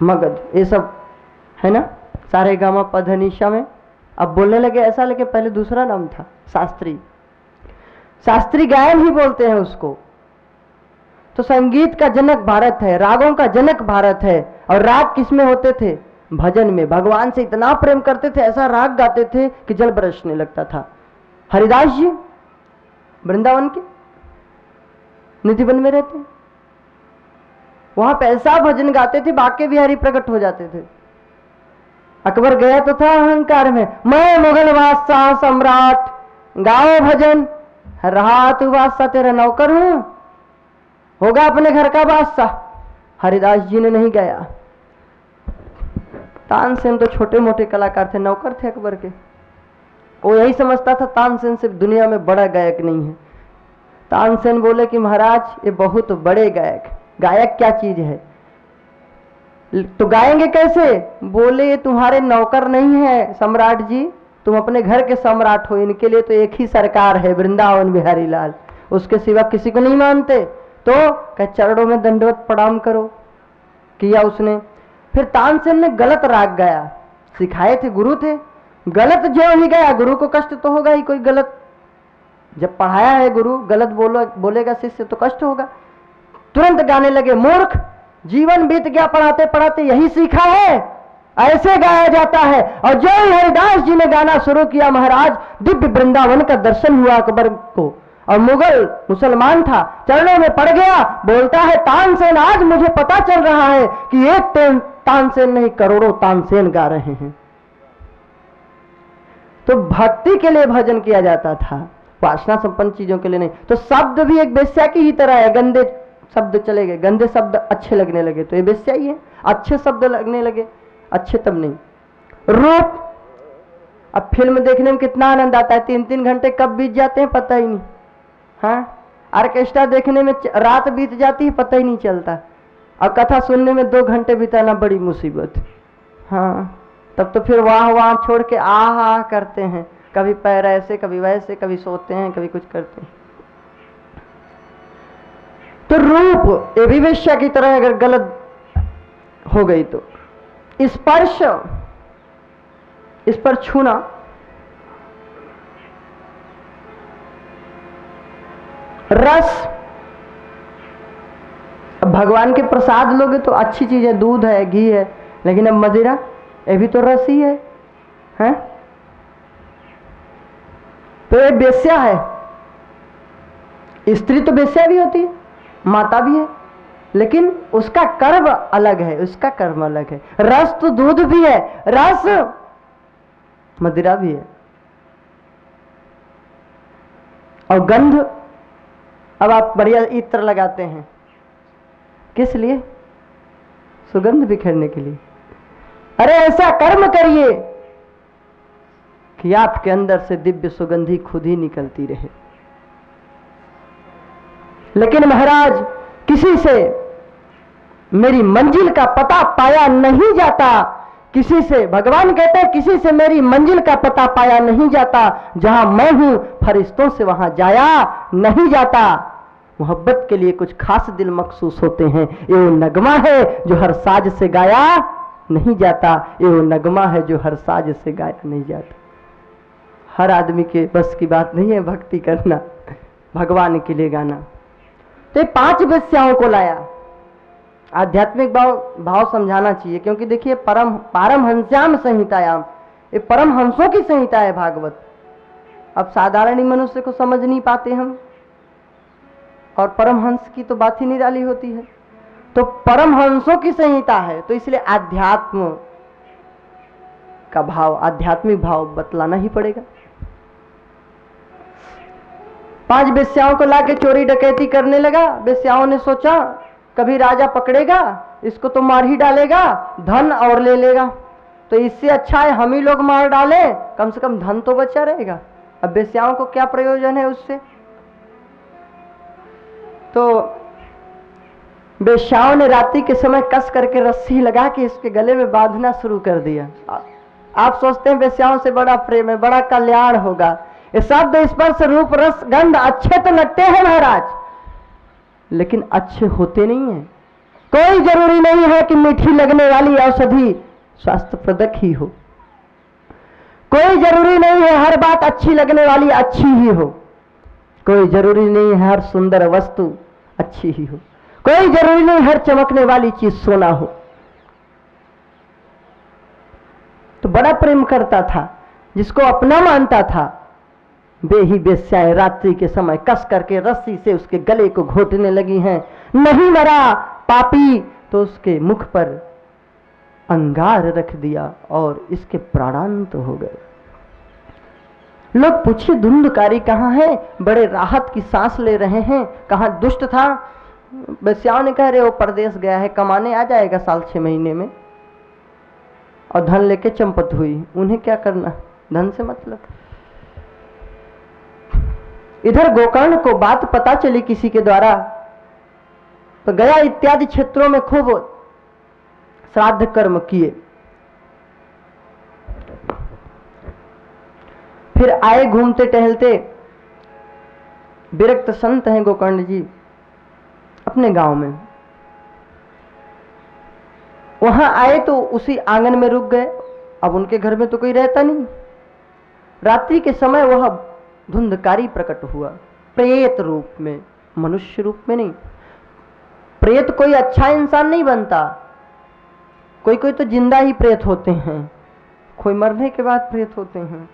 मगध, ये सब है ना, सारे गामा पधनिशा में। अब बोलने लगे ऐसा, लेकिन पहले दूसरा नाम था शास्त्री। शास्त्री गायन ही बोलते हैं उसको। तो संगीत का जनक भारत है, रागों का जनक भारत है। और राग किसमें होते थे? भजन में। भगवान से इतना प्रेम करते थे, ऐसा राग गाते थे कि जल बरसने लगता था। हरिदास जी वृंदावन के निधिवन में रहते, वहां पे ऐसा भजन गाते थे, बाके बिहारी प्रकट हो जाते थे। अकबर गया तो था अहंकार में, मैं मुगल बादशाह सम्राट, गाओ भजन, रहा तू बादशाह, तेरा नौकर हूं, होगा अपने घर का बादशाह। हरिदास जी ने नहीं गाया। तानसेन तो छोटे मोटे कलाकार थे, नौकर थे अकबर के। वो यही समझता था तानसेन सिर्फ दुनिया में बड़ा गायक नहीं है। तानसेन बोले कि महाराज ये बहुत बड़े गायक। गायक क्या चीज है? तो गाएंगे कैसे? बोले ये तुम्हारे नौकर नहीं है सम्राट जी, तुम अपने घर के सम्राट हो। इनके लिए तो एक ही सरकार है, वृंदावन बिहारी लाल, उसके सिवा किसी को नहीं मानते। तो कह चरणों में दंडवत प्रणाम करो। किया उसने। फिर तानसेन ने गलत राग गाया, सिखाए थे गुरु थे, गलत जो ही गाया, गुरु को कष्ट तो होगा ही। कोई गलत जब पढ़ाया है गुरु, गलत बोलेगा शिष्य तो कष्ट होगा। तुरंत गाने लगे, मूर्ख, जीवन बीत गया पढ़ाते पढ़ाते, यही सीखा है, ऐसे गाया जाता है। और जो ही हरिदास जी ने गाना शुरू किया महाराज, दिव्य वृंदावन का दर्शन हुआ अकबर को। और मुगल मुसलमान था, चरणों में पड़ गया। बोलता है तानसेन, आज मुझे पता चल रहा है कि एक तानसेन नहीं करोड़ों तानसेन गा रहे हैं। तो भक्ति के लिए भजन किया जाता था, वासना संपन्न चीजों के लिए नहीं। तो शब्द भी एक वेश्या की ही तरह है। गंदे शब्द चले गए, गंदे शब्द अच्छे लगने लगे तो ये वेश्या ही है। अच्छे शब्द लगने लगे, अच्छे तब नहीं। रूप, अब फिल्म देखने में कितना आनंद आता है, 3-3 घंटे कब बीत जाते हैं पता ही नहीं। हाँ, ऑर्केस्ट्रा देखने में रात बीत जाती है पता ही नहीं चलता। और कथा सुनने में 2 घंटे बिताना बड़ी मुसीबत। हाँ, तब तो फिर वाह छोड़ के आह करते हैं, कभी पैर ऐसे कभी वैसे, कभी सोते हैं कभी कुछ करते हैं। तो रूप ये भी वेश्या की तरह अगर गलत हो गई तो। स्पर्श, इस पर छूना, रस, अब भगवान के प्रसाद लोगे तो अच्छी चीज है, दूध है, घी है, लेकिन अब मदिरा, ये भी तो रस ही है, हैं? तो ये वेश्या है। स्त्री तो वेश्या भी होती है, माता भी है, लेकिन उसका कर्म अलग है, उसका कर्म अलग है। रस तो दूध भी है, रस मदिरा भी है। और गंध, अब आप बढ़िया इत्र लगाते हैं, किस लिए? सुगंध बिखेरने के लिए। अरे ऐसा कर्म करिए कि आपके अंदर से दिव्य सुगंधी खुद ही निकलती रहे। लेकिन महाराज किसी से मेरी मंजिल का पता पाया नहीं जाता, किसी से, भगवान कहते हैं किसी से मेरी मंजिल का पता पाया नहीं जाता, जहां मैं हूं फरिश्तों से वहां जाया नहीं जाता। मोहब्बत के लिए कुछ खास दिल मखसूस होते हैं, ये वो नगमा है जो हर साज से गाया नहीं जाता, ये वो नगमा है जो हर साज से गाया नहीं जाता। हर आदमी के बस की बात नहीं है भक्ति करना, भगवान के लिए गाना। तो 5 वेश्याओं को लाया। आध्यात्मिक भाव समझाना चाहिए, क्योंकि देखिए पारमहंस्याम संहितायाम, ये परमहंसों की संहिता है भागवत। अब साधारण मनुष्य को समझ नहीं पाते हम, और परमहंस की तो बात ही निराली होती है। तो परमहंसों की संहिता है, तो इसलिए आध्यात्म का भाव, आध्यात्मिक भाव बतलाना ही पड़ेगा। 5 वेश्याओं को लाके चोरी डकैती करने लगा। वेश्याओं ने सोचा कभी राजा पकड़ेगा इसको तो मार ही डालेगा, धन और ले लेगा, तो इससे अच्छा है हम ही लोग मार डालें, कम से कम धन तो बचा रहेगा। अब वेश्याओं को क्या प्रयोजन है उससे? तो वेश्याओं ने रात्रि के समय कस करके रस्सी लगा के इसके गले में बांधना शुरू कर दिया। आप सोचते हैं वेश्याओं से बड़ा प्रेम है, बड़ा कल्याण होगा। ये शब्द स्पर्श रूप रस गंध अच्छे तो लगते हैं महाराज, लेकिन अच्छे होते नहीं हैं। कोई जरूरी नहीं है कि मीठी लगने वाली औषधि स्वास्थ्यप्रदक ही हो, कोई जरूरी नहीं है हर बात अच्छी लगने वाली अच्छी ही हो, कोई जरूरी नहीं है हर सुंदर वस्तु अच्छी ही हो, कोई जरूरी नहीं हर चमकने वाली चीज सोना हो। तो बड़ा प्रेम करता था, जिसको अपना मानता था, वे ही बेस्याएं रात्रि के समय कस करके रस्सी से उसके गले को घोटने लगी हैं। नहीं मरा पापी तो उसके मुख पर अंगार रख दिया और इसके प्राणांत हो गए। लोग पूछे धुंधकारी कहाँ है, बड़े राहत की सांस ले रहे हैं, कहाँ दुष्ट था? बेस्याओं ने कह रहे वो परदेश गया है, कमाने आ जाएगा साल 6 महीने में, और धन लेके चंपत हुई, उन्हें क्या करना, धन से मतलब। इधर गोकर्ण को बात पता चली किसी के द्वारा, तो गया इत्यादि क्षेत्रों में खूब श्राद्ध कर्म किए। फिर आए घूमते टहलते, विरक्त संत हैं गोकर्ण जी अपने गांव में, वहां आए तो उसी आंगन में रुक गए। अब उनके घर में तो कोई रहता नहीं। रात्रि के समय वह धुंधकारी प्रकट हुआ, प्रेत रूप में, मनुष्य रूप में नहीं। प्रेत कोई अच्छा इंसान नहीं बनता, कोई कोई तो जिंदा ही प्रेत होते हैं, कोई मरने के बाद प्रेत होते हैं।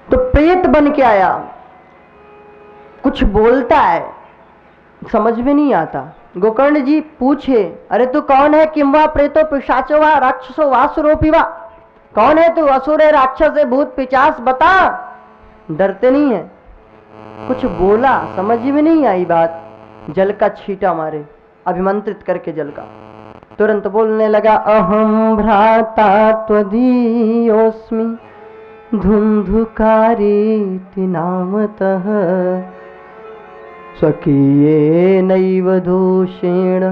तो प्रेत बन के आया, कुछ बोलता है, समझ में नहीं आता। गोकर्ण जी पूछे, अरे तू कौन है? किम वा प्रेतो पिशाचो वा राक्षसो वासुरोपी वा, कौन है तू? असुर है, राक्षस है, भूत पिशाच, बता। डरते नहीं है। कुछ बोला, समझ में नहीं आई बात, जल का छींटा मारे, अभिमंत्रित करके जल का। तुरंत बोलने लगा, अहम भ्राता त्वदीयोस्मि धुंधुकारीति नामतः स्वकीये नैव दोषेण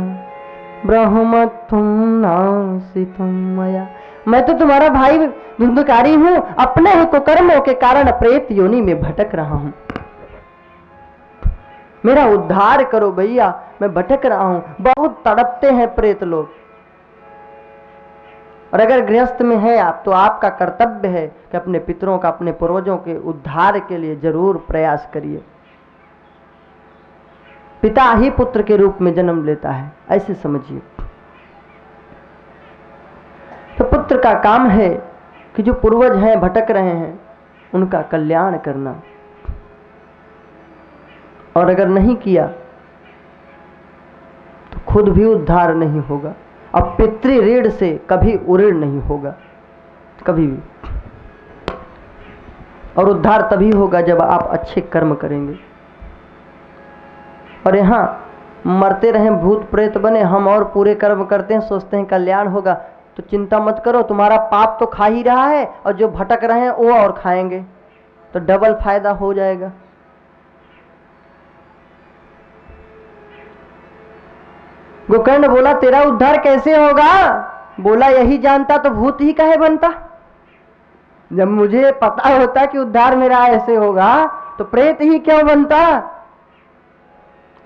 ब्रह्मत्वं नासितुं मया। मैं तो तुम्हारा भाई धुंधुकारी हूं, अपने ही कुकर्मों के कारण प्रेत योनि में भटक रहा हूं, मेरा उद्धार करो भैया, मैं भटक रहा हूं। बहुत तड़पते हैं प्रेत लोग, और अगर गृहस्थ में है आप, तो आपका कर्तव्य है कि अपने पितरों का, अपने पूर्वजों के उद्धार के लिए जरूर प्रयास करिए। पिता ही पुत्र के रूप में जन्म लेता है, ऐसे समझिए। तो पुत्र का काम है कि जो पूर्वज हैं, भटक रहे हैं, उनका कल्याण करना, और अगर नहीं किया तो खुद भी उद्धार नहीं होगा। अब पितृ ऋण से कभी उऋण नहीं होगा, कभी भी। और उद्धार तभी होगा जब आप अच्छे कर्म करेंगे। और यहाँ मरते रहें, भूत प्रेत बने, हम और पूरे कर्म करते हैं, सोचते हैं कल्याण होगा। तो चिंता मत करो, तुम्हारा पाप तो खा ही रहा है, और जो भटक रहे हैं वो और खाएंगे, तो डबल फायदा हो जाएगा। गोकर्ण बोला, तेरा उद्धार कैसे होगा? बोला, यही जानता तो भूत ही काहे बनता। जब मुझे पता होता कि उद्धार मेरा ऐसे होगा, तो प्रेत ही क्यों बनता?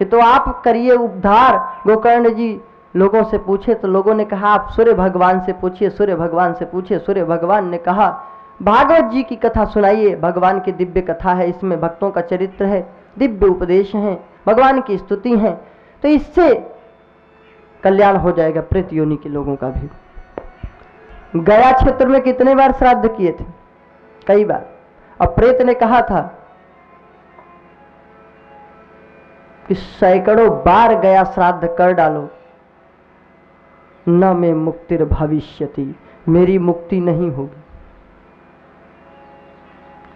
ये तो आप करिए उद्धार। गोकर्ण जी लोगों से पूछे तो लोगों ने कहा, आप सूर्य भगवान से पूछिए, सूर्य भगवान से पूछिए। सूर्य भगवान ने कहा, भागवत जी की कथा सुनाइए, भगवान की दिव्य कथा है, इसमें भक्तों का चरित्र है, दिव्य उपदेश है, भगवान की स्तुति है, तो इससे कल्याण हो जाएगा प्रेत योनि के लोगों का भी। गया क्षेत्र में कितने बार श्राद्ध किए थे? कई बार। अब प्रेत ने कहा था कि सैकड़ों बार गया श्राद्ध कर डालो, न में मुक्तिर भविष्यति, मेरी मुक्ति नहीं होगी।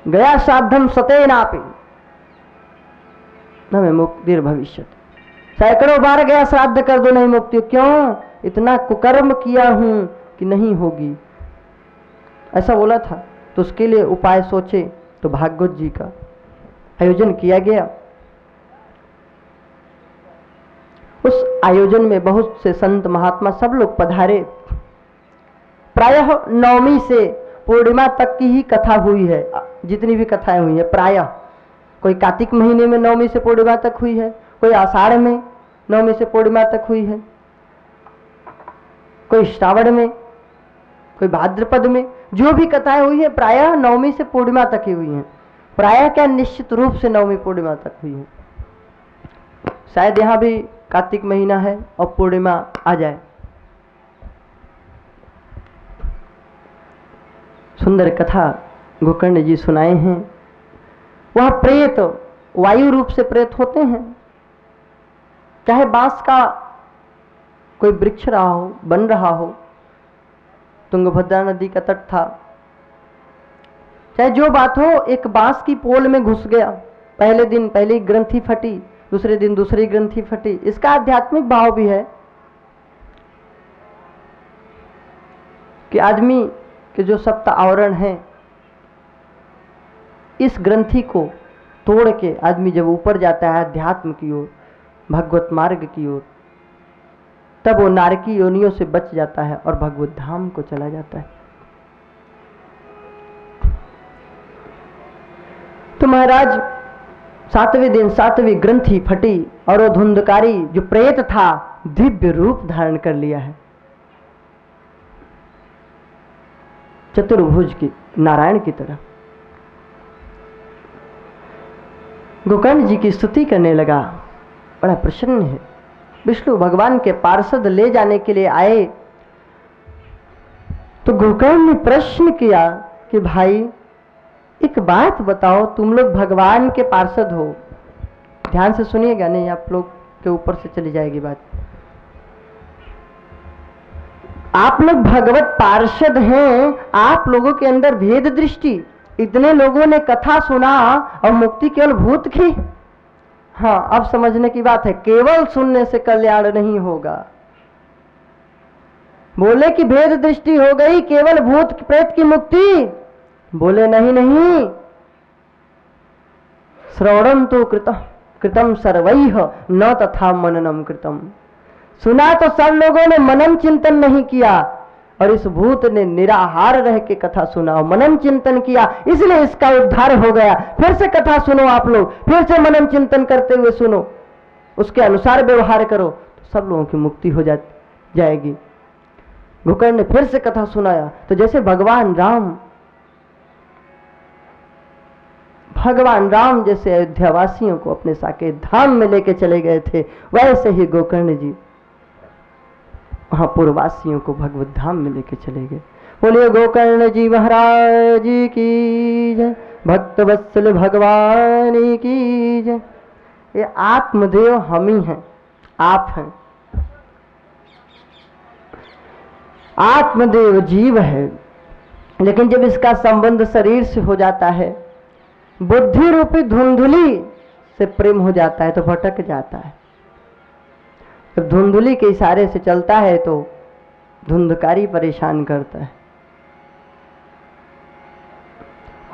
गया श्राद्धम सतेनापि न में मुक्तिर भविष्यति, सैकड़ों बार गया श्राद्ध कर दो, नहीं मुक्ति। क्यों? इतना कुकर्म किया हूं कि नहीं होगी, ऐसा बोला था। तो उसके लिए उपाय सोचे, तो भागवत जी का आयोजन किया गया। उस आयोजन में बहुत से संत महात्मा सब लोग पधारे। प्रायः नवमी से पूर्णिमा तक की ही कथा हुई है, जितनी भी कथाएं हुई है प्रायः। कोई कार्तिक महीने में नवमी से पूर्णिमा तक हुई है, कोई आषाढ़ में नवमी से पूर्णिमा तक हुई है, कोई श्रावण में, कोई भाद्रपद में। जो भी कथाएं हुई है प्रायः नवमी से पूर्णिमा तक ही हुई हैं। प्रायः क्या, निश्चित रूप से नवमी पूर्णिमा तक हुई है। शायद यहां भी कार्तिक महीना है और पूर्णिमा आ जाए। सुंदर कथा गोकर्ण जी सुनाए हैं। वह प्रेत वायु रूप से प्रेत होते हैं, चाहे बांस का कोई वृक्ष रहा हो, बन रहा हो, तुंगभद्रा नदी का तट था, चाहे जो बात हो, एक बांस की पोल में घुस गया। पहले दिन पहली ग्रंथि फटी, दूसरे दिन दूसरी ग्रंथि फटी। इसका आध्यात्मिक भाव भी है कि आदमी के जो सप्त आवरण हैं, इस ग्रंथि को तोड़ के आदमी जब ऊपर जाता है अध्यात्म की ओर, भगवत मार्ग की ओर, तब वो नारकी योनियों से बच जाता है और भगवत धाम को चला जाता है। तो महाराज 7वें दिन 7वीं ग्रंथि फटी और वो धुंधकारी जो प्रेत था दिव्य रूप धारण कर लिया है, चतुर्भुज की नारायण की तरह। गोकर्ण जी की स्तुति करने लगा, बड़ा प्रसन्न है। विष्णु भगवान के पार्षद ले जाने के लिए आए तो गोकर्ण ने प्रश्न किया कि भाई एक बात बताओ, तुम लोग भगवान के पार्षद हो। ध्यान से सुनिएगा, नहीं आप लोग के ऊपर से चली जाएगी बात। आप लोग भगवत पार्षद हैं, आप लोगों के अंदर भेद दृष्टि, इतने लोगों ने कथा सुना और मुक्ति केवल भूत की। हाँ, अब समझने की बात है, केवल सुनने से कल्याण नहीं होगा। बोले कि भेद दृष्टि हो गई, केवल भूत प्रेत की मुक्ति। बोले नहीं नहीं, श्रवणम तो कृतम सर्वैः न तथा मननम कृतम। सुना तो सब लोगों ने, मनन चिंतन नहीं किया। और इस भूत ने निराहार रह के कथा सुना और मनन चिंतन किया, इसलिए इसका उद्धार हो गया। फिर से कथा सुनो आप लोग, फिर से मनन चिंतन करते हुए सुनो, उसके अनुसार व्यवहार करो, तो सब लोगों की मुक्ति हो जाएगी। गोकर्ण ने फिर से कथा सुनाया तो जैसे भगवान राम जैसे अयोध्यावासियों को अपने साकेत धाम में लेके चले गए थे, वैसे ही गोकर्ण जी वहां पूर्ववासियों को भगवत धाम में लेके चले गए। बोलिए गोकर्ण जी महाराज की जय, भक्त वत्सल भगवान की जय। ये आत्मदेव हम ही हैं, आप हैं। आत्मदेव जीव है, लेकिन जब इसका संबंध शरीर से हो जाता है, बुद्धि रूपी धुंधुली से प्रेम हो जाता है तो भटक जाता है। जब धुंधुली के इशारे से चलता है तो धुंधकारी परेशान करता है।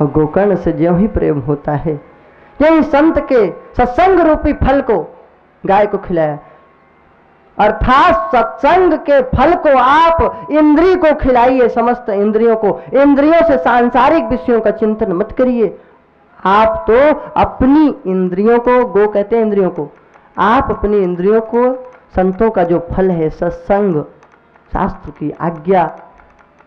और गोकर्ण से ज्यों ही प्रेम होता है, यही संत के सत्संग रूपी फल को गाय को खिलाया, अर्थात सत्संग के फल को आप इंद्रिय को खिलाइए, समस्त इंद्रियों को। इंद्रियों से सांसारिक विषयों का चिंतन मत करिए। आप तो अपनी इंद्रियों को, गो कहते हैं इंद्रियों को, आप अपनी इंद्रियों को संतों का जो फल है सत्संग, शास्त्र की आज्ञा,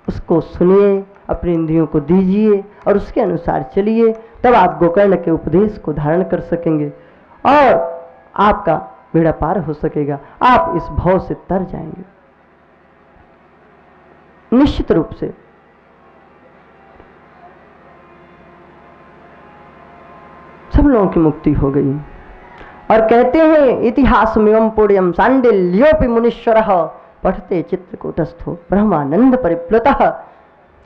उसको सुनिए, अपनी इंद्रियों को दीजिए और उसके अनुसार चलिए। तब आप गोकर्ण के उपदेश को धारण कर सकेंगे और आपका बेड़ा पार हो सकेगा। आप इस भव से तर जाएंगे निश्चित रूप से। सब लोगों की मुक्ति हो गई। और कहते हैं इतिहास में पुण्यम सांडिल्योपि मुनीश्वरः पठते चित्रकूटस्थो ब्रह्मानंद परिप्लुतः।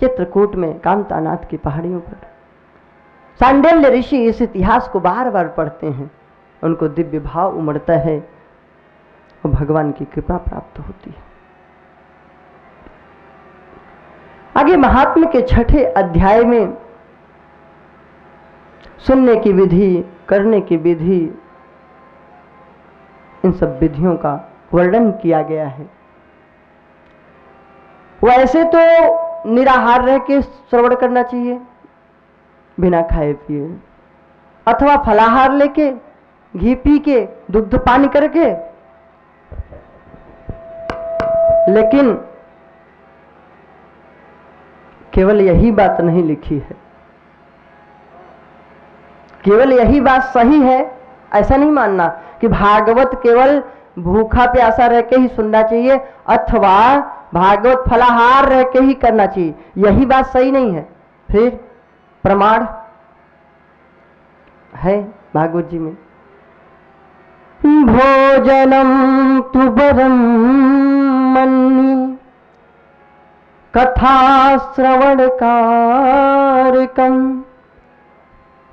चित्रकूट में कांतानाथ की पहाड़ियों पर सांडिल्य ऋषि इस इतिहास को बार बार पढ़ते हैं, उनको दिव्य भाव उमड़ता है और भगवान की कृपा प्राप्त होती है। आगे महात्म्य के 6ठे अध्याय में सुनने की विधि, करने की विधि, इन सब विधियों का वर्णन किया गया है। वैसे तो निराहार रह के श्रवण करना चाहिए, बिना खाए पिए, अथवा फलाहार लेके घी पी के, दुग्ध पान करके। लेकिन केवल यही बात नहीं लिखी है, केवल यही बात सही है ऐसा नहीं मानना कि भागवत केवल भूखा प्यासा रह के ही सुनना चाहिए अथवा भागवत फलाहार रह के ही करना चाहिए, यही बात सही नहीं है। फिर प्रमाण है भागवत जी में, भोजनम तु वरम मन्ये कथा श्रवण कारकम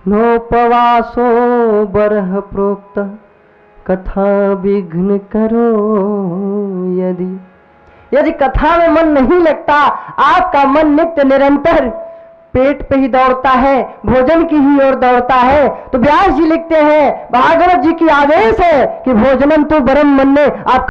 नोपवासो बरह प्रोक्त कथा विघ्न करो यदि। यदि कथा में मन नहीं लगता, आपका मन नित्य निरंतर पेट पे ही दौड़ता है, भोजन की ही ओर दौड़ता है, तो व्यास जी लिखते हैं भागवत जी की आदेश है कि भोजनम तो बरम मन्ये, आप